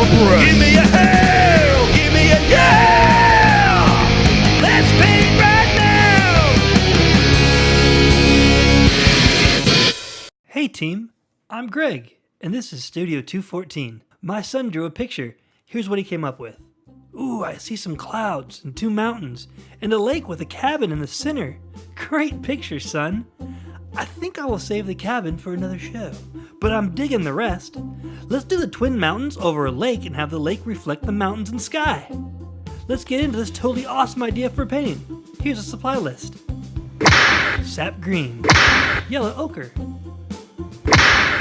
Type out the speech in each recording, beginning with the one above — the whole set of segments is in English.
brush. Give me a hell, give me a yeah! Let's paint right now! Hey team, I'm Greg, and this is Studio 214. My son drew a picture. Here's what he came up with. Ooh, I see some clouds and 2 mountains and a lake with a cabin in the center. Great picture, son. I think I will save the cabin for another show, but I'm digging the rest. Let's do the twin mountains over a lake and have the lake reflect the mountains and sky. Let's get into this totally awesome idea for painting. Here's a supply list. Sap green, yellow ochre,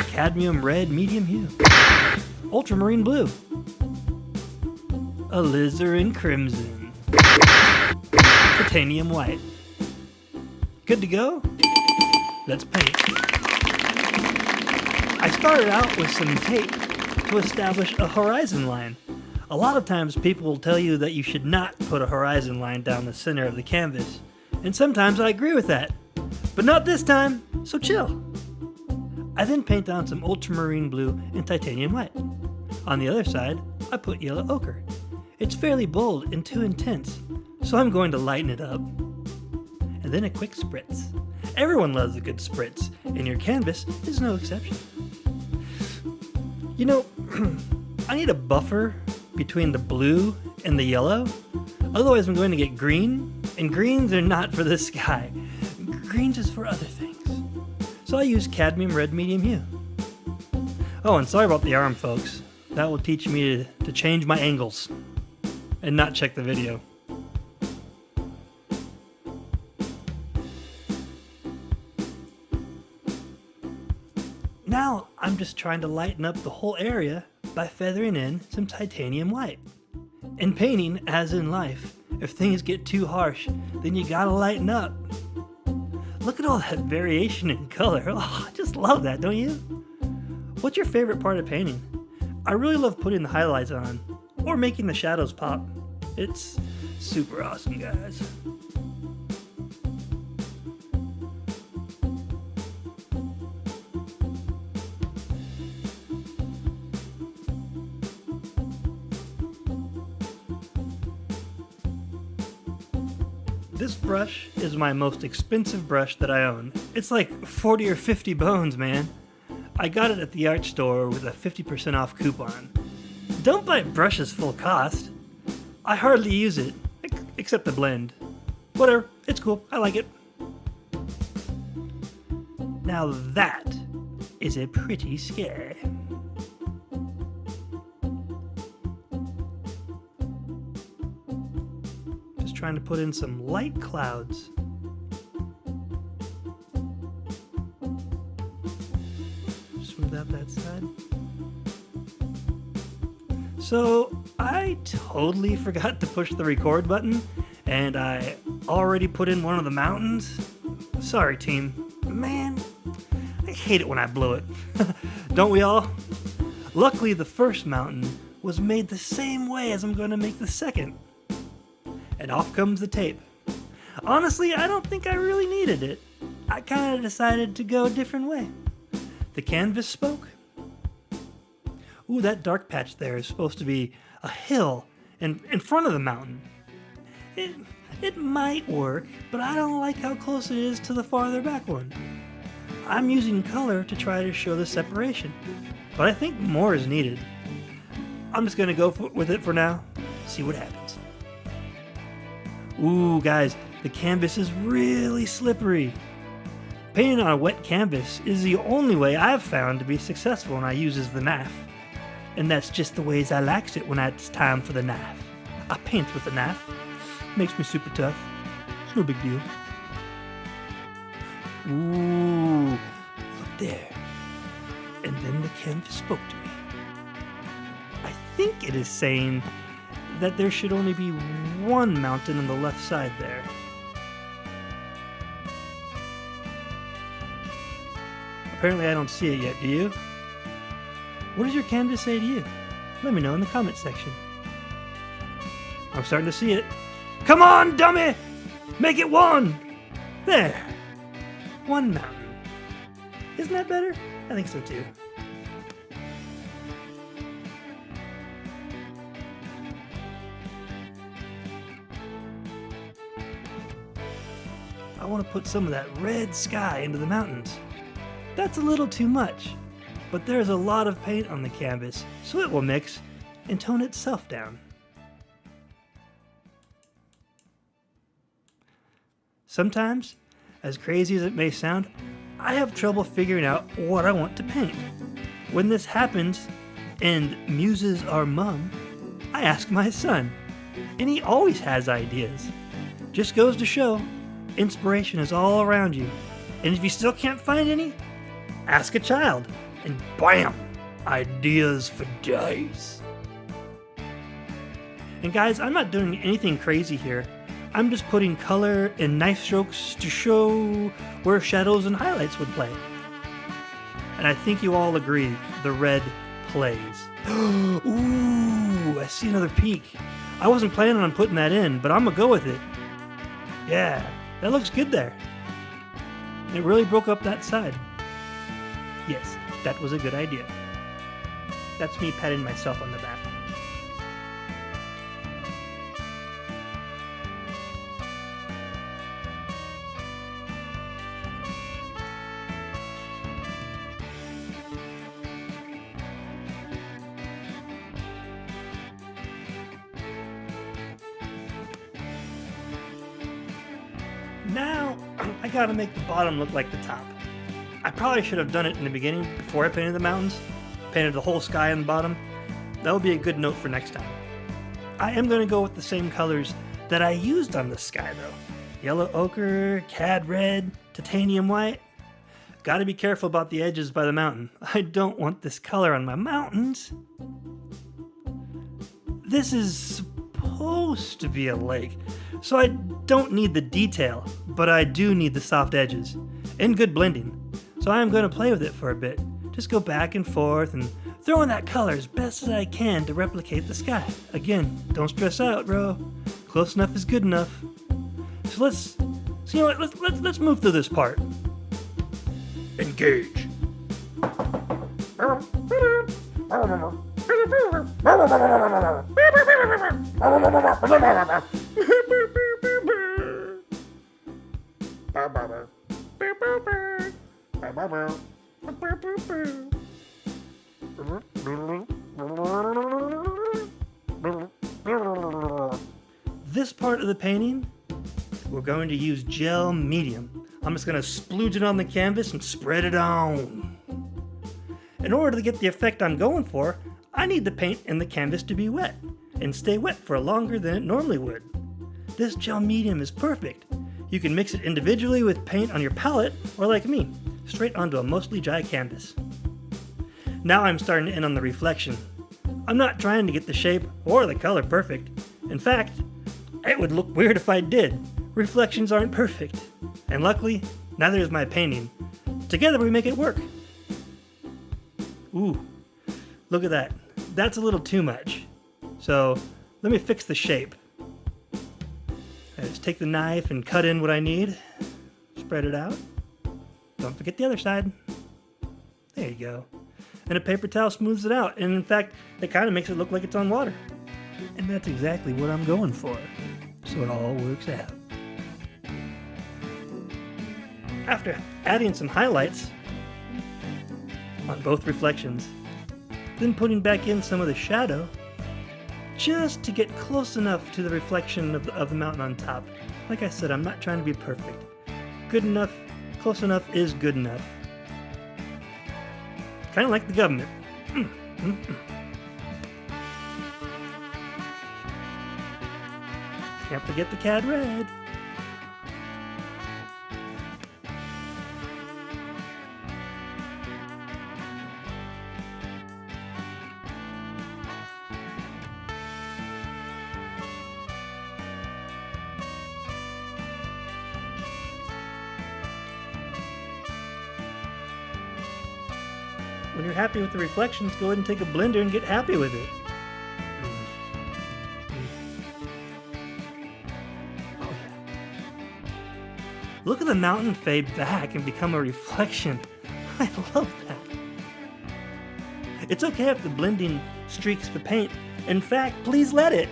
cadmium red medium hue, ultramarine blue, alizeran crimson, titanium white. Good to go? Let's paint. I started out with some tape to establish a horizon line. A lot of times people will tell you that you should not put a horizon line down the center of the canvas, and sometimes I agree with that, but not this time, so chill. I then paint down some ultramarine blue and titanium white. On the other side, I put yellow ochre. It's fairly bold and too intense, so I'm going to lighten it up. And then a quick spritz. Everyone loves a good spritz, and your canvas is no exception. You know, I need a buffer between the blue and the yellow, otherwise I'm going to get green, and greens are not for the sky. Greens is for other things. So I use cadmium red medium hue. Oh, and sorry about the arm, folks. That will teach me to change my angles and not check the video. Now I'm just trying to lighten up the whole area by feathering in some titanium white. In painting, as in life, if things get too harsh, then you gotta lighten up. Look at all that variation in color. Oh, I just love that, don't you? What's your favorite part of painting? I really love putting the highlights on, or making the shadows pop. It's super awesome, guys. This brush is my most expensive brush that I own. It's like 40 or 50 bones, man. I got it at the art store with a 50% off coupon. Don't buy brushes full cost. I hardly use it, except the blend. Whatever, it's cool, I like it. Now that is a pretty sky. Trying to put in some light clouds. Smooth out that side. So I totally forgot to push the record button, and I already put in one of the mountains. Sorry, team. Man, I hate it when I blow it. Don't we all? Luckily, the first mountain was made the same way as I'm going to make the second. And off comes the tape. Honestly, I don't think I really needed it. I kind of decided to go a different way. The canvas spoke. Ooh, that dark patch there is supposed to be a hill in front of the mountain. It might work, but I don't like how close it is to the farther back one. I'm using color to try to show the separation, but I think more is needed. I'm just going to go with it for now, see what happens. Ooh, guys, the canvas is really slippery. Painting on a wet canvas is the only way I've found to be successful when I uses the knife. And that's just the ways I likes it when it's time for the knife. I paint with the knife. Makes me super tough. It's no big deal. Ooh, look there. And then the canvas spoke to me. I think it is saying that there should only be one mountain on the left side there. Apparently I don't see it yet, do you? What does your canvas say to you? Let me know in the comment section. I'm starting to see it. Come on, dummy! Make it one! There. One mountain. Isn't that better? I think so too. want to put some of that red sky into the mountains. That's a little too much, but there's a lot of paint on the canvas, so it will mix and tone itself down. Sometimes, as crazy as it may sound, I have trouble figuring out what I want to paint. When this happens, and muses are mum, I ask my son, and he always has ideas. Just goes to show, inspiration is all around you, and if you still can't find any, ask a child, and bam, ideas for days. And guys, I'm not doing anything crazy here. I'm just putting color and knife strokes to show where shadows and highlights would play. And I think you all agree, the red plays. Ooh, I see another peak. I wasn't planning on putting that in, but I'm gonna go with it. Yeah, that looks good there. It really broke up that side. Yes, that was a good idea. That's me patting myself on the back. Now, I gotta make the bottom look like the top. I probably should have done it in the beginning before I painted the mountains, painted the whole sky on the bottom. That would be a good note for next time. I am gonna go with the same colors that I used on the sky though. Yellow ochre, cad red, titanium white. Gotta be careful about the edges by the mountain. I don't want this color on my mountains. This is supposed to be a lake, so I don't need the detail, but I do need the soft edges and good blending. So I'm going to play with it for a bit. Just go back and forth and throw in that color as best as I can to replicate the sky. Again, don't stress out, bro. Close enough is good enough. So you know what? Let's move through this part. Engage. This part of the painting, we're going to use gel medium. I'm just going to splooge it on the canvas and spread it on. In order to get the effect I'm going for, I need the paint and the canvas to be wet and stay wet for longer than it normally would. This gel medium is perfect. You can mix it individually with paint on your palette, or like me, straight onto a mostly dry canvas. Now I'm starting to end on the reflection. I'm not trying to get the shape or the color perfect. In fact, it would look weird if I did. Reflections aren't perfect. And luckily, neither is my painting. Together we make it work. Ooh, look at that. That's a little too much. So let me fix the shape. I just take the knife and cut in what I need. Spread it out. Don't forget the other side. There you go. And a paper towel smooths it out. And in fact, it kind of makes it look like it's on water. And that's exactly what I'm going for. So it all works out. After adding some highlights on both reflections, then putting back in some of the shadow, just to get close enough to the reflection of the mountain on top. Like I said, I'm not trying to be perfect. Good enough, close enough is good enough. Kind of like the government. Can't forget the cad red. When you're happy with the reflections, go ahead and take a blender and get happy with it. Oh, yeah. Look at the mountain fade back and become a reflection. I love that. It's okay if the blending streaks the paint. In fact, please let it.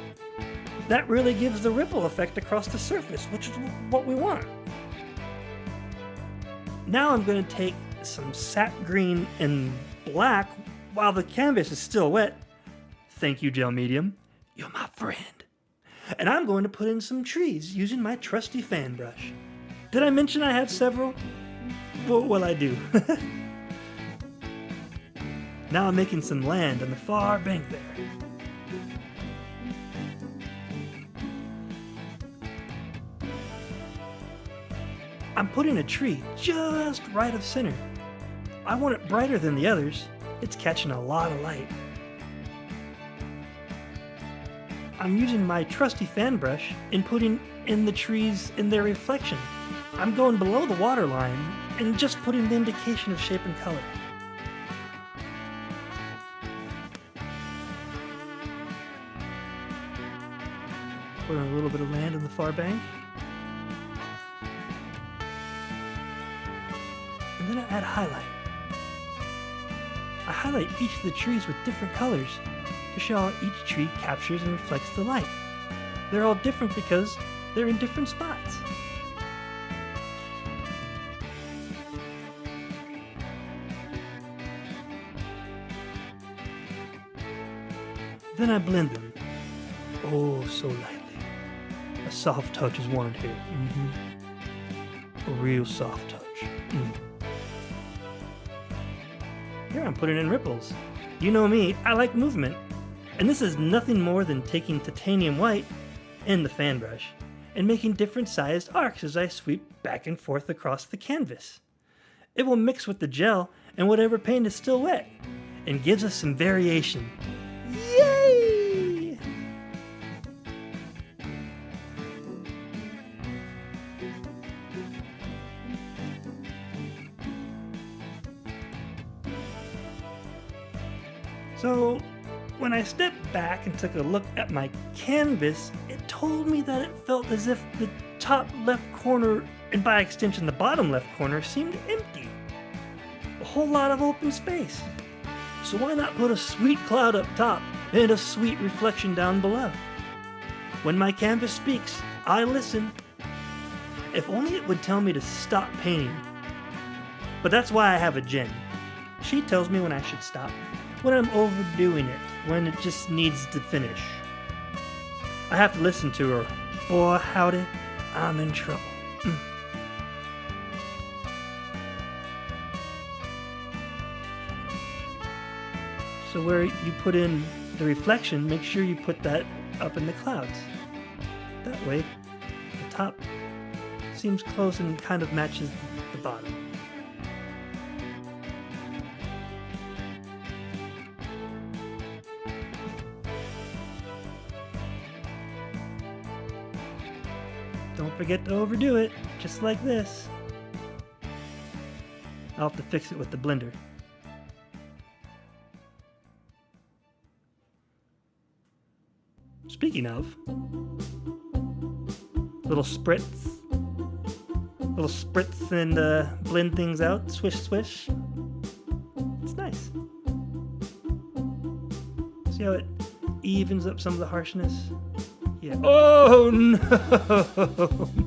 That really gives the ripple effect across the surface, which is what we want. Now I'm going to take some sap green and black while the canvas is still wet. Thank you, gel medium. You're my friend. And I'm going to put in some trees using my trusty fan brush. Did I mention I have several? Well, I do. Now I'm making some land on the far bank there. I'm putting a tree just right of center. I want it brighter than the others. It's catching a lot of light. I'm using my trusty fan brush and putting in the trees in their reflection. I'm going below the water line and just putting the indication of shape and color. Put in a little bit of land on the far bank. And then I add highlight. I highlight each of the trees with different colors to show how each tree captures and reflects the light. They're all different because they're in different spots. Then I blend them. Oh, so lightly. A soft touch is wanted here. A real soft touch. Here I'm putting in ripples. You know me, I like movement. And this is nothing more than taking titanium white and the fan brush and making different sized arcs as I sweep back and forth across the canvas. It will mix with the gel and whatever paint is still wet and gives us some variation. Yay! So, when I stepped back and took a look at my canvas, it told me that it felt as if the top left corner, and by extension the bottom left corner, seemed empty. A whole lot of open space. So why not put a sweet cloud up top and a sweet reflection down below? When my canvas speaks, I listen. If only it would tell me to stop painting. But that's why I have a Jen. She tells me when I should stop, when I'm overdoing it, when it just needs to finish. I have to listen to her. Boy, howdy, I'm in trouble. So where you put in the reflection, make sure you put that up in the clouds. That way, the top seems close and kind of matches the bottom. Don't forget to overdo it, just like this. I'll have to fix it with the blender. Speaking of, little spritz and blend things out, swish swish. It's nice. See how it evens up some of the harshness? Yeah. Oh no!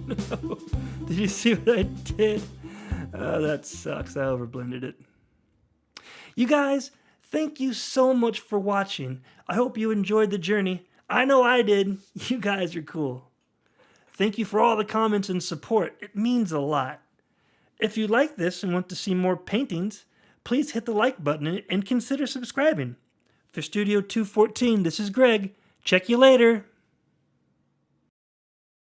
No! Did you see what I did? Oh, that sucks. I overblended it. You guys, thank you so much for watching. I hope you enjoyed the journey. I know I did. You guys are cool. Thank you for all the comments and support. It means a lot. If you like this and want to see more paintings, please hit the like button and consider subscribing. For Studio 214, this is Greg. Check you later.